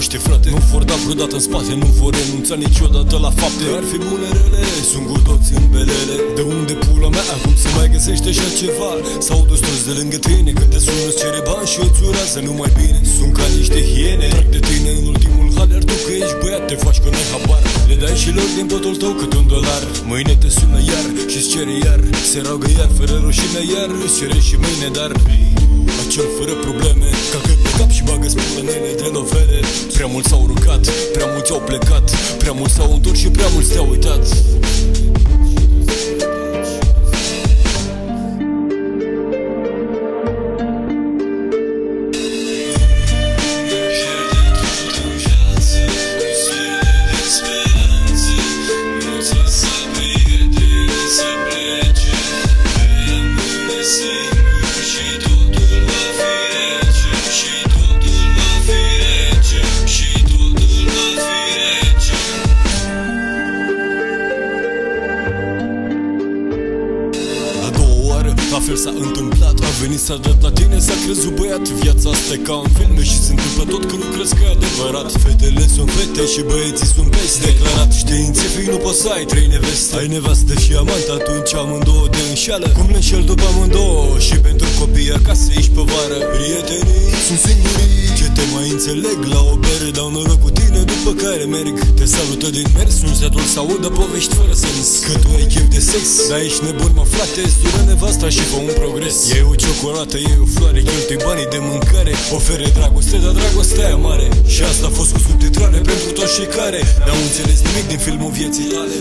ăștia, frate, nu vor da vreodată în spate, nu vor renunța niciodată la fapte. Ar fi bune rele, sunt cu toți în belele. De unde pula mea, acum se mai găsește așa ceva? Sau dus toți de lângă tine când te sună, îți cere bani și îți urează numai bine. Sunt ca niște hiene, trag de tine în ultimul hal, iar tu că ești băiat te faci că n-ai habar. Le dai și lor din botul tău cât $1. Mâine te sună iar și-ți cere iar, se roagă iar fără rușine, iar îți cere și mâine, dar acel fără probleme, calcă pe cap și bagă spulănele de novele. Prea mulți s-au rugat, prea mulți au plecat, prea mulți s-au întors și prea mulți te-au uitat. La fel s-a întâmplat, a venit, s-a dat la tine, s-a crezut băiat. Viața asta e ca în filme și se întâmplă tot că nu crezi că e adevărat. Fetele sunt fete și băieții sunt pești. Declarat științific, nu poți să ai 3 neveste. Ai nevastă și amant, atunci amândouă te înșeală. Cum le înșel după amândouă și pentru copii acasă ești pe vară. Prietenii sunt singurii ce te mai înțeleg. La o bere dau noroc cu tine, după care merg. Te salută din mers, un setul să audă povești fără sens. Că tu ai chef de sex, dar ești nebun, mă frate, sună nevasta și fă un progres. E o ciocolată, e o floare, cheltui banii de mâncare. Ofere dragoste, dar dragostea e mare. Și asta a fost cu subtitrare pentru toți cei care n-au înțeles nimic din filmul vieții tale.